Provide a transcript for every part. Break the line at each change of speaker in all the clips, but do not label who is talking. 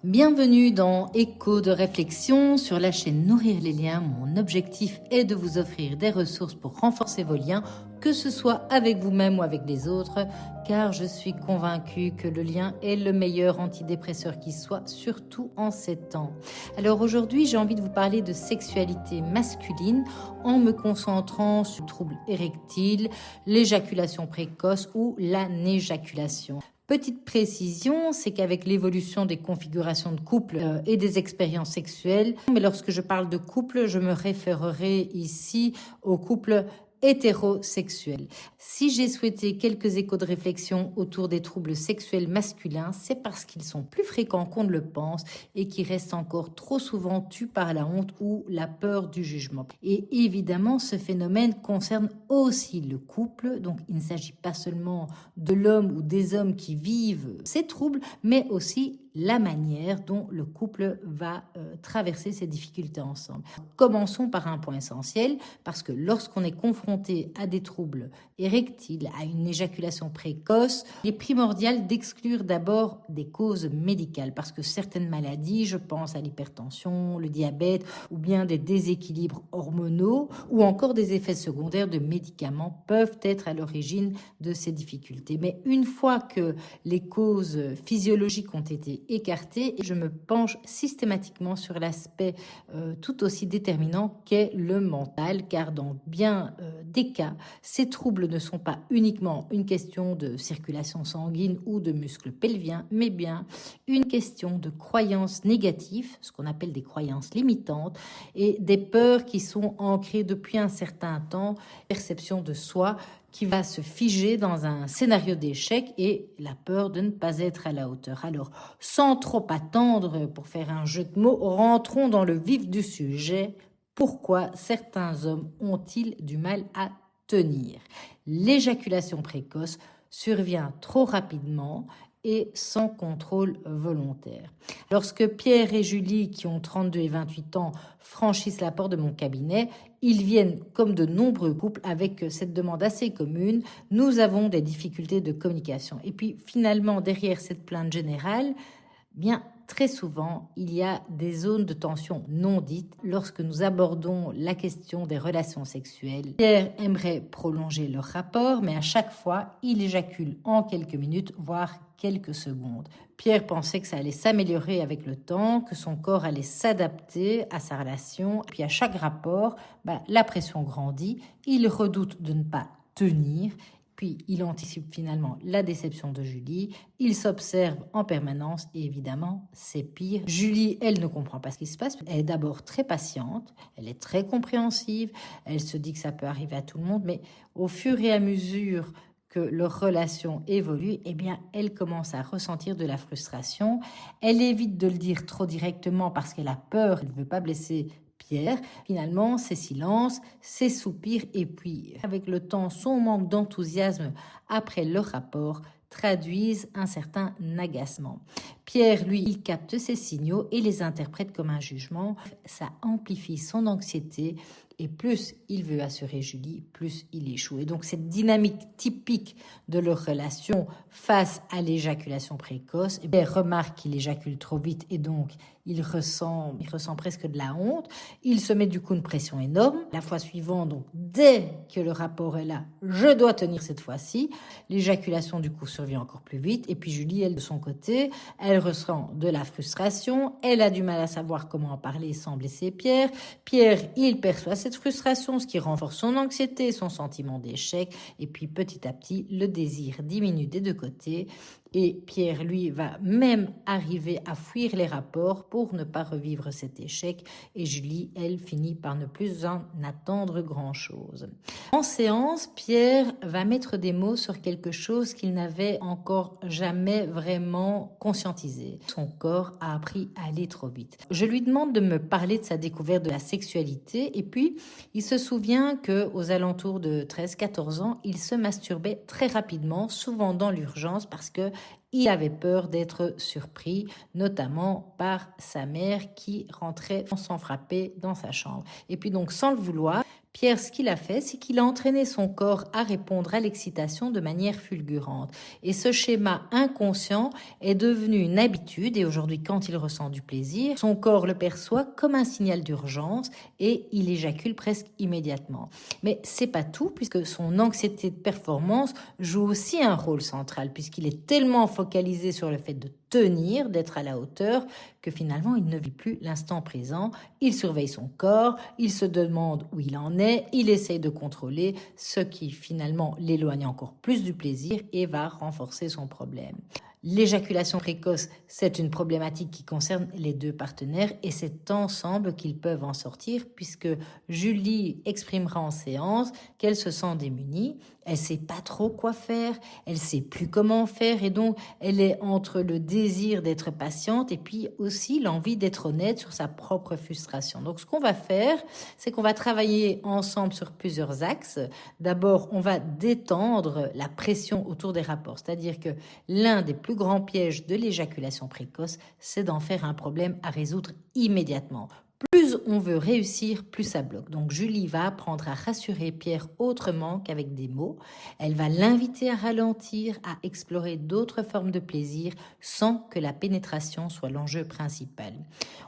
Bienvenue dans Écho de réflexion sur la chaîne Nourrir les liens. Mon objectif est de vous offrir des ressources pour renforcer vos liens, que ce soit avec vous-même ou avec les autres, car je suis convaincue que le lien est le meilleur antidépresseur qui soit, surtout en ces temps. Alors aujourd'hui, j'ai envie de vous parler de sexualité masculine en me concentrant sur le trouble érectile, l'éjaculation précoce ou l'anéjaculation. Petite précision, c'est qu'avec l'évolution des configurations de couple et des expériences sexuelles, mais lorsque je parle de couple, je me référerai ici au couple hétérosexuel. Si j'ai souhaité quelques échos de réflexion autour des troubles sexuels masculins, c'est parce qu'ils sont plus fréquents qu'on ne le pense et qui restent encore trop souvent tus par la honte ou la peur du jugement. Et évidemment, ce phénomène concerne aussi le couple, donc il ne s'agit pas seulement de l'homme ou des hommes qui vivent ces troubles, mais aussi la manière dont le couple va traverser ces difficultés ensemble. Commençons par un point essentiel, parce que lorsqu'on est confronté à des troubles érectiles, à une éjaculation précoce, il est primordial d'exclure d'abord des causes médicales, parce que certaines maladies, je pense à l'hypertension, le diabète, ou bien des déséquilibres hormonaux, ou encore des effets secondaires de médicaments peuvent être à l'origine de ces difficultés. Mais une fois que les causes physiologiques ont été écartées, je me penche systématiquement sur l'aspect tout aussi déterminant qu'est le mental, car dans bien des cas, ces troubles ne sont pas uniquement une question de circulation sanguine ou de muscles pelviens, mais bien une question de croyances négatives, ce qu'on appelle des croyances limitantes, et des peurs qui sont ancrées depuis un certain temps, perception de soi, qui va se figer dans un scénario d'échec et la peur de ne pas être à la hauteur. Alors, sans trop attendre pour faire un jeu de mots, rentrons dans le vif du sujet. Pourquoi certains hommes ont-ils du mal à tenir? L'éjaculation précoce survient trop rapidement et sans contrôle volontaire. Lorsque Pierre et Julie, qui ont 32 et 28 ans, franchissent la porte de mon cabinet, ils viennent, comme de nombreux couples, avec cette demande assez commune. Nous avons des difficultés de communication. Et puis finalement, derrière cette plainte générale, bien très souvent, il y a des zones de tension non dites lorsque nous abordons la question des relations sexuelles. Pierre aimerait prolonger leur rapport, mais à chaque fois, il éjacule en quelques minutes, voire quelques secondes. Pierre pensait que ça allait s'améliorer avec le temps, que son corps allait s'adapter à sa relation. Puis à chaque rapport, la pression grandit, il redoute de ne pas tenir. Puis il anticipe finalement la déception de Julie, il s'observe en permanence et évidemment c'est pire. Julie, elle ne comprend pas ce qui se passe, elle est d'abord très patiente, elle est très compréhensive, elle se dit que ça peut arriver à tout le monde, mais au fur et à mesure que leur relation évolue, eh bien, elle commence à ressentir de la frustration. Elle évite de le dire trop directement parce qu'elle a peur, elle ne veut pas blesser Pierre. Finalement, ses silences, ses soupirs et puis, avec le temps, son manque d'enthousiasme après leur rapport traduisent un certain agacement. Pierre, lui, il capte ces signaux et les interprète comme un jugement. Ça amplifie son anxiété et plus il veut assurer Julie, plus il échoue. Et donc cette dynamique typique de leur relation face à l'éjaculation précoce, Pierre remarque qu'il éjacule trop vite et donc il ressent presque de la honte. Il se met du coup une pression énorme. La fois suivante, donc dès que le rapport est là, je dois tenir cette fois-ci. L'éjaculation du coup survient encore plus vite. Et puis Julie, elle de son côté, elle ressent de la frustration. Elle a du mal à savoir comment en parler sans blesser Pierre. Pierre, il perçoit cette frustration, ce qui renforce son anxiété, son sentiment d'échec. Et puis petit à petit, le désir diminue des deux côtés. Et Pierre, lui, va même arriver à fuir les rapports pour ne pas revivre cet échec. Et Julie, elle, finit par ne plus en attendre grand-chose. En séance, Pierre va mettre des mots sur quelque chose qu'il n'avait encore jamais vraiment conscientisé. Son corps a appris à aller trop vite. Je lui demande de me parler de sa découverte de la sexualité. Et puis, il se souvient qu'aux alentours de 13-14 ans, il se masturbait très rapidement, souvent dans l'urgence, parce que il avait peur d'être surpris, notamment par sa mère qui rentrait sans frapper dans sa chambre. Et puis donc, sans le vouloir, Pierre, ce qu'il a fait, c'est qu'il a entraîné son corps à répondre à l'excitation de manière fulgurante. Et ce schéma inconscient est devenu une habitude et aujourd'hui, quand il ressent du plaisir, son corps le perçoit comme un signal d'urgence et il éjacule presque immédiatement. Mais c'est pas tout puisque son anxiété de performance joue aussi un rôle central puisqu'il est tellement focalisé sur le fait de tenir, d'être à la hauteur, que finalement il ne vit plus l'instant présent. Il surveille son corps, il se demande où il en est, il essaye de contrôler, ce qui finalement l'éloigne encore plus du plaisir et va renforcer son problème. L'éjaculation précoce, c'est une problématique qui concerne les deux partenaires et c'est ensemble qu'ils peuvent en sortir puisque Julie exprimera en séance qu'elle se sent démunie, elle sait pas trop quoi faire, elle sait plus comment faire et donc elle est entre le désir d'être patiente et puis aussi l'envie d'être honnête sur sa propre frustration. Donc ce qu'on va faire, c'est qu'on va travailler ensemble sur plusieurs axes. D'abord, on va détendre la pression autour des rapports, c'est-à-dire que l'un des plus grands pièges de l'éjaculation précoce, c'est d'en faire un problème à résoudre immédiatement. Plus on veut réussir, plus ça bloque. Donc Julie va apprendre à rassurer Pierre autrement qu'avec des mots. Elle va l'inviter à ralentir, à explorer d'autres formes de plaisir sans que la pénétration soit l'enjeu principal.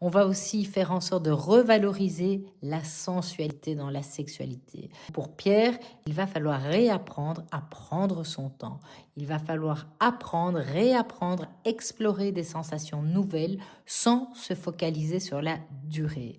On va aussi faire en sorte de revaloriser la sensualité dans la sexualité. Pour Pierre, il va falloir réapprendre à prendre son temps. Il va falloir apprendre, réapprendre, explorer des sensations nouvelles sans se focaliser sur la durée.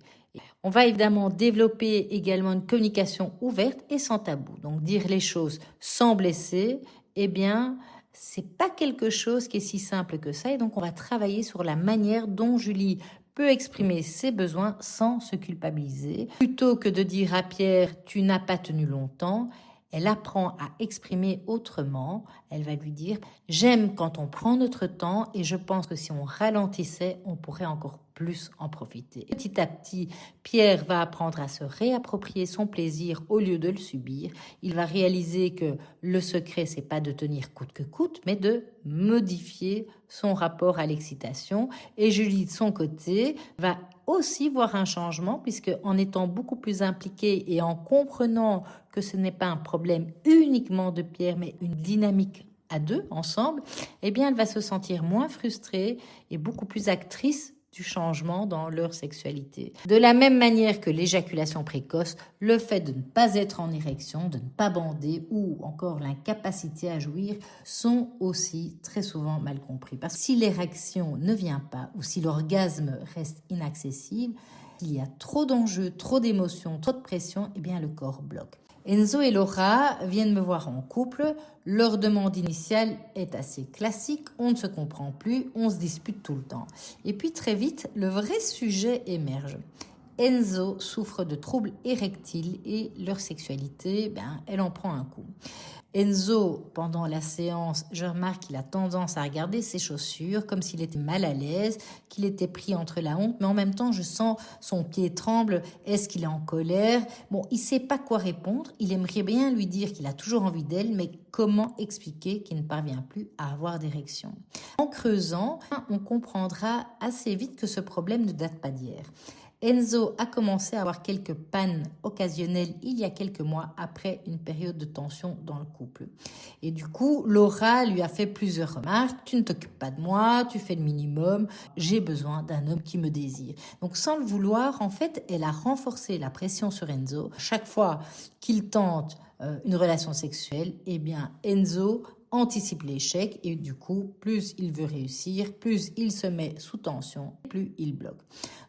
On va évidemment développer également une communication ouverte et sans tabou. Donc dire les choses sans blesser, eh bien, c'est pas quelque chose qui est si simple que ça. Et donc on va travailler sur la manière dont Julie peut exprimer ses besoins sans se culpabiliser. Plutôt que de dire à Pierre « tu n'as pas tenu longtemps », elle apprend à exprimer autrement. Elle va lui dire « j'aime quand on prend notre temps et je pense que si on ralentissait, on pourrait encore plus en profiter ». Petit à petit, Pierre va apprendre à se réapproprier son plaisir au lieu de le subir. Il va réaliser que le secret, c'est pas de tenir coûte que coûte, mais de modifier son rapport à l'excitation. Et Julie, de son côté, va aussi voir un changement puisque en étant beaucoup plus impliquée et en comprenant que ce n'est pas un problème uniquement de Pierre mais une dynamique à deux ensemble, eh bien elle va se sentir moins frustrée et beaucoup plus actrice du changement dans leur sexualité. De la même manière que l'éjaculation précoce, le fait de ne pas être en érection, de ne pas bander ou encore l'incapacité à jouir sont aussi très souvent mal compris. Parce que si l'érection ne vient pas ou si l'orgasme reste inaccessible, il y a trop d'enjeux, trop d'émotions, trop de pression, eh bien le corps bloque. Enzo et Laura viennent me voir en couple. Leur demande initiale est assez classique. On ne se comprend plus, on se dispute tout le temps. Et puis très vite, le vrai sujet émerge. Enzo souffre de troubles érectiles et leur sexualité, elle en prend un coup. Enzo, pendant la séance, je remarque qu'il a tendance à regarder ses chaussures comme s'il était mal à l'aise, qu'il était pris entre la honte, mais en même temps, je sens son pied tremble. Est-ce qu'il est en colère? Bon, il sait pas quoi répondre. Il aimerait bien lui dire qu'il a toujours envie d'elle, mais comment expliquer qu'il ne parvient plus à avoir d'érection? En creusant, on comprendra assez vite que ce problème ne date pas d'hier. Enzo a commencé à avoir quelques pannes occasionnelles il y a quelques mois après une période de tension dans le couple. Et du coup, Laura lui a fait plusieurs remarques. Tu ne t'occupes pas de moi, tu fais le minimum, j'ai besoin d'un homme qui me désire. Donc sans le vouloir, en fait, elle a renforcé la pression sur Enzo. Chaque fois qu'il tente une relation sexuelle, eh bien Enzo anticipe l'échec et du coup, plus il veut réussir, plus il se met sous tension, plus il bloque.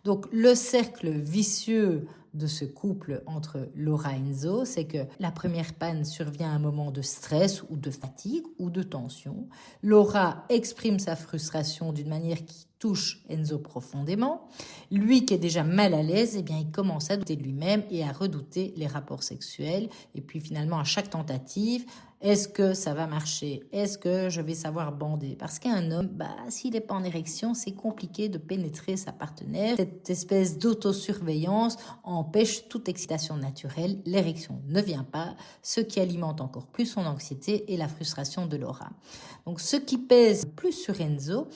Donc le cercle vicieux de ce couple entre Laura et Enzo, c'est que la première panne survient à un moment de stress ou de fatigue ou de tension. Laura exprime sa frustration d'une manière qui touche Enzo profondément. Lui qui est déjà mal à l'aise, eh bien, il commence à douter de lui-même et à redouter les rapports sexuels. Et puis finalement, à chaque tentative, est-ce que ça va marcher? Est-ce que je vais savoir bander? Parce qu'un homme, s'il n'est pas en érection, c'est compliqué de pénétrer sa partenaire. Cette espèce d'autosurveillance empêche toute excitation naturelle. L'érection ne vient pas, ce qui alimente encore plus son anxiété et la frustration de Laura. Donc ce qui pèse plus sur Enzo,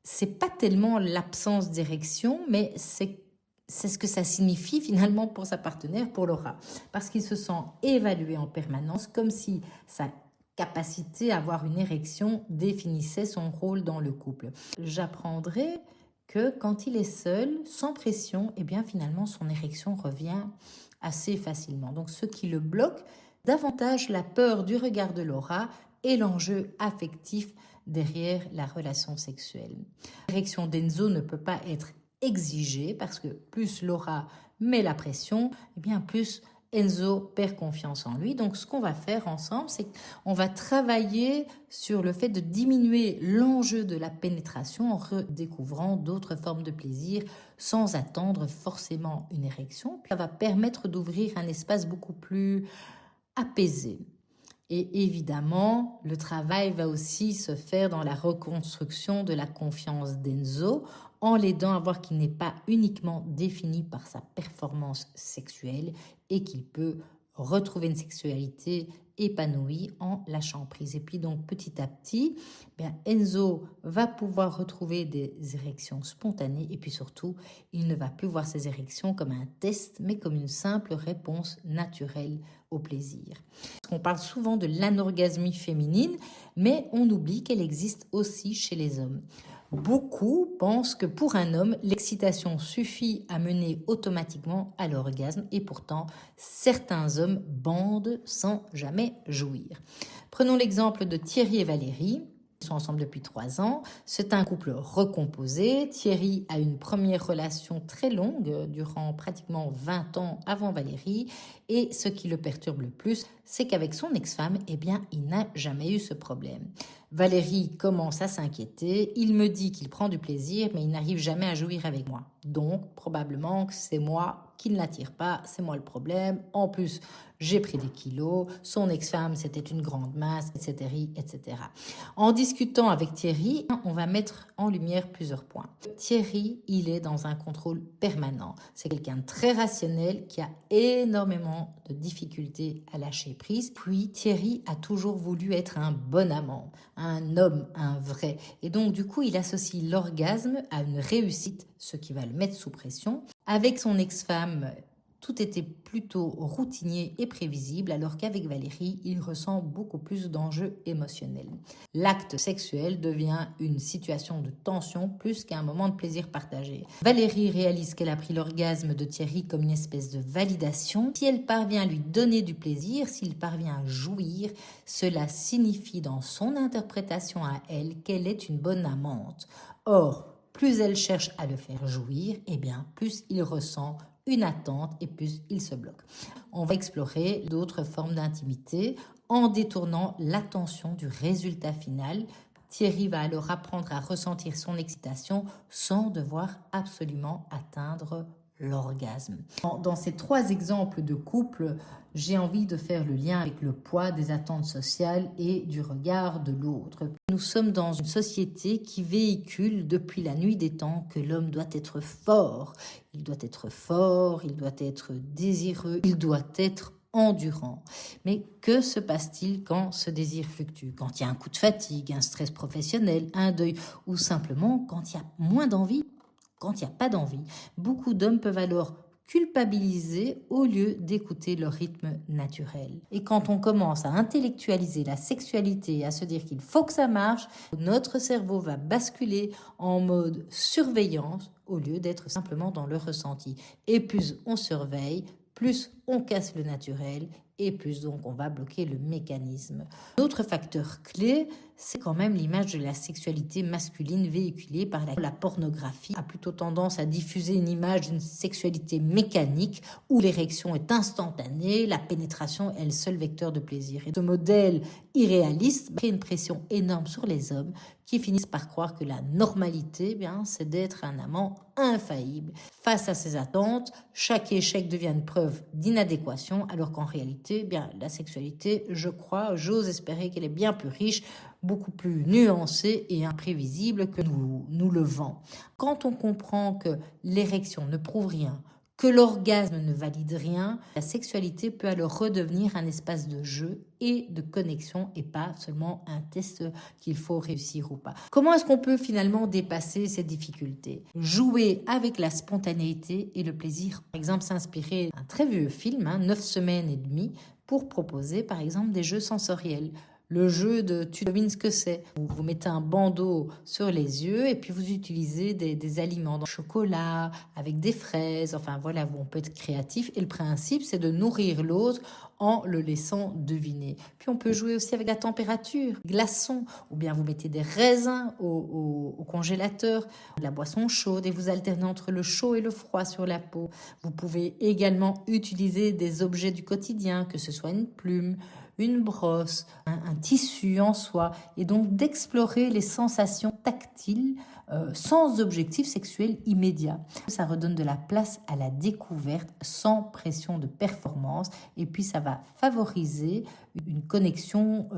c'est pas tellement l'absence d'érection, mais c'est C'est ce que ça signifie finalement pour sa partenaire, pour Laura. Parce qu'il se sent évalué en permanence, comme si sa capacité à avoir une érection définissait son rôle dans le couple. J'apprendrai que quand il est seul, sans pression, eh bien finalement son érection revient assez facilement. Donc ce qui le bloque, davantage la peur du regard de Laura et l'enjeu affectif derrière la relation sexuelle. L'érection d'Enzo ne peut pas être exigée parce que plus Laura met la pression, eh bien plus Enzo perd confiance en lui. Donc ce qu'on va faire ensemble, c'est qu'on va travailler sur le fait de diminuer l'enjeu de la pénétration en redécouvrant d'autres formes de plaisir sans attendre forcément une érection. Ça va permettre d'ouvrir un espace beaucoup plus apaisé. Et évidemment, le travail va aussi se faire dans la reconstruction de la confiance d'Enzo en l'aidant à voir qu'il n'est pas uniquement défini par sa performance sexuelle et qu'il peut retrouver une sexualité épanouie en lâchant prise. Et puis donc petit à petit, Enzo va pouvoir retrouver des érections spontanées et puis surtout, il ne va plus voir ces érections comme un test mais comme une simple réponse naturelle au plaisir. On parle souvent de l'anorgasmie féminine, mais on oublie qu'elle existe aussi chez les hommes. Beaucoup pensent que pour un homme, l'excitation suffit à mener automatiquement à l'orgasme et pourtant, certains hommes bandent sans jamais jouir. Prenons l'exemple de Thierry et Valérie. Ils sont ensemble depuis 3 ans. C'est un couple recomposé. Thierry a une première relation très longue, durant pratiquement 20 ans avant Valérie. Et ce qui le perturbe le plus, c'est qu'avec son ex-femme, eh bien, il n'a jamais eu ce problème. Valérie commence à s'inquiéter. Il me dit qu'il prend du plaisir, mais il n'arrive jamais à jouir avec moi. Donc, probablement que c'est moi qui ne l'attire pas, c'est moi le problème. En plus, j'ai pris des kilos, son ex-femme, c'était une grande masse, etc., etc. En discutant avec Thierry, on va mettre en lumière plusieurs points. Thierry, il est dans un contrôle permanent. C'est quelqu'un de très rationnel qui a énormément de difficultés à lâcher prise. Puis, Thierry a toujours voulu être un bon amant, un homme, un vrai. Et donc, du coup, il associe l'orgasme à une réussite, ce qui va le mettre sous pression. Avec son ex-femme, tout était plutôt routinier et prévisible, alors qu'avec Valérie, il ressent beaucoup plus d'enjeux émotionnels. L'acte sexuel devient une situation de tension plus qu'un moment de plaisir partagé. Valérie réalise qu'elle a pris l'orgasme de Thierry comme une espèce de validation. Si elle parvient à lui donner du plaisir, s'il parvient à jouir, cela signifie dans son interprétation à elle qu'elle est une bonne amante. Or, plus elle cherche à le faire jouir, eh bien, plus il ressent une attente et plus il se bloque. On va explorer d'autres formes d'intimité en détournant l'attention du résultat final. Thierry va alors apprendre à ressentir son excitation sans devoir absolument atteindre l'orgasme. Dans ces 3 exemples de couple, j'ai envie de faire le lien avec le poids des attentes sociales et du regard de l'autre. Nous sommes dans une société qui véhicule depuis la nuit des temps que l'homme doit être fort. Il doit être fort, il doit être désireux, il doit être endurant. Mais que se passe-t-il quand ce désir fluctue? Quand il y a un coup de fatigue, un stress professionnel, un deuil ou simplement quand il y a moins d'envie? Quand il n'y a pas d'envie, beaucoup d'hommes peuvent alors culpabiliser au lieu d'écouter leur rythme naturel. Et quand on commence à intellectualiser la sexualité et à se dire qu'il faut que ça marche, notre cerveau va basculer en mode surveillance au lieu d'être simplement dans le ressenti. Et plus on surveille, plus on casse le naturel et plus donc on va bloquer le mécanisme. L'autre facteur clé, c'est quand même l'image de la sexualité masculine véhiculée par la pornographie, a plutôt tendance à diffuser une image d'une sexualité mécanique où l'érection est instantanée, la pénétration est le seul vecteur de plaisir. Et ce modèle irréaliste crée une pression énorme sur les hommes qui finissent par croire que la normalité, c'est d'être un amant infaillible. Face à ces attentes, chaque échec devient une preuve d'inadéquation, alors qu'en réalité, la sexualité, j'ose espérer qu'elle est bien plus riche, beaucoup plus nuancée et imprévisible que nous le vend. Quand on comprend que l'érection ne prouve rien, que l'orgasme ne valide rien, la sexualité peut alors redevenir un espace de jeu et de connexion et pas seulement un test qu'il faut réussir ou pas. Comment est-ce qu'on peut finalement dépasser ces difficultés? Jouer avec la spontanéité et le plaisir. Par exemple, s'inspirer d'un très vieux film, 9 semaines et demie, pour proposer par exemple des jeux sensoriels. Le jeu de tu devines ce que c'est. Vous mettez un bandeau sur les yeux et puis vous utilisez des aliments, dans le chocolat, avec des fraises, enfin voilà, on peut être créatif. Et le principe, c'est de nourrir l'autre en le laissant deviner. Puis on peut jouer aussi avec la température, glaçons, ou bien vous mettez des raisins au congélateur, de la boisson chaude et vous alternez entre le chaud et le froid sur la peau. Vous pouvez également utiliser des objets du quotidien, que ce soit une plume, une brosse, un tissu en soie, et donc d'explorer les sensations tactiles sans objectif sexuel immédiat. Ça redonne de la place à la découverte sans pression de performance, et puis ça va favoriser une connexion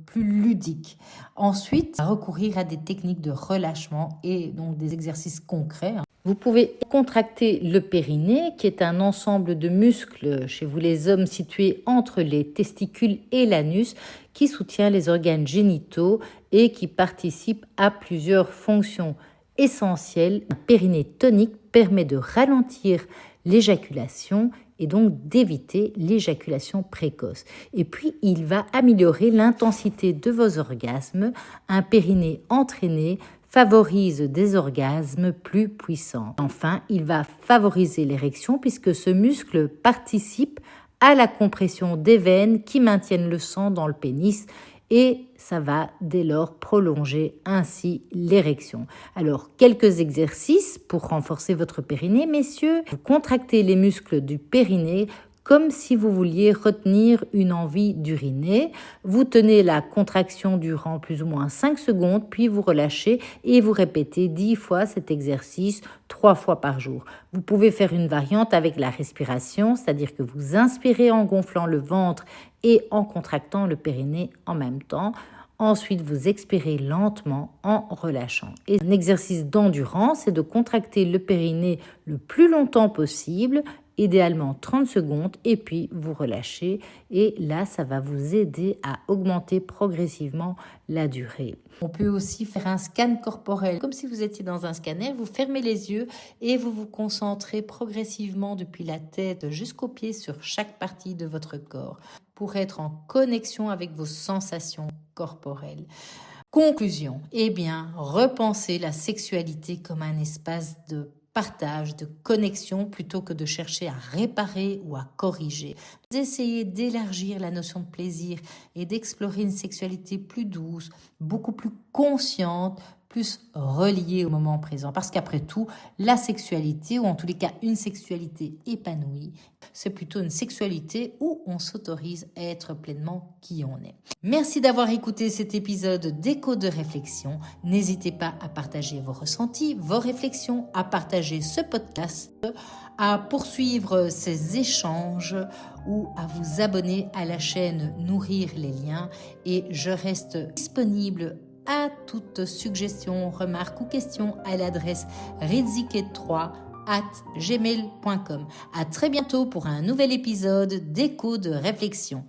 plus ludique. Ensuite, recourir à des techniques de relâchement et donc des exercices concrets. Vous pouvez contracter le périnée, qui est un ensemble de muscles chez vous les hommes situés entre les testicules et l'anus, qui soutient les organes génitaux et qui participe à plusieurs fonctions essentielles. Un périnée tonique permet de ralentir l'éjaculation et donc d'éviter l'éjaculation précoce. Et puis, il va améliorer l'intensité de vos orgasmes. Un périnée entraîné favorise des orgasmes plus puissants. Enfin, il va favoriser l'érection puisque ce muscle participe à la compression des veines qui maintiennent le sang dans le pénis et ça va dès lors prolonger ainsi l'érection. Alors, quelques exercices pour renforcer votre périnée, messieurs. Vous contractez les muscles du périnée comme si vous vouliez retenir une envie d'uriner. Vous tenez la contraction durant plus ou moins 5 secondes, puis vous relâchez et vous répétez 10 fois cet exercice 3 fois par jour. Vous pouvez faire une variante avec la respiration, c'est-à-dire que vous inspirez en gonflant le ventre et en contractant le périnée en même temps. Ensuite, vous expirez lentement en relâchant. Et un exercice d'endurance, c'est de contracter le périnée le plus longtemps possible, idéalement 30 secondes, et puis vous relâchez. Et là, ça va vous aider à augmenter progressivement la durée. On peut aussi faire un scan corporel. Comme si vous étiez dans un scanner, vous fermez les yeux et vous vous concentrez progressivement depuis la tête jusqu'aux pieds sur chaque partie de votre corps pour être en connexion avec vos sensations corporelles. Conclusion, repensez la sexualité comme un espace de partage, de connexion, plutôt que de chercher à réparer ou à corriger. Essayez d'élargir la notion de plaisir et d'explorer une sexualité plus douce, beaucoup plus consciente, plus reliée au moment présent. Parce qu'après tout, la sexualité, ou en tous les cas une sexualité épanouie, c'est plutôt une sexualité où on s'autorise à être pleinement qui on est. Merci d'avoir écouté cet épisode d'Écho de réflexion. N'hésitez pas à partager vos ressentis, vos réflexions, à partager ce podcast, à poursuivre ces échanges ou à vous abonner à la chaîne Nourrir les liens. Et je reste disponible à toute suggestion, remarque ou question à l'adresse rizike3@gmail.com. À très bientôt pour un nouvel épisode d'Écho de réflexion.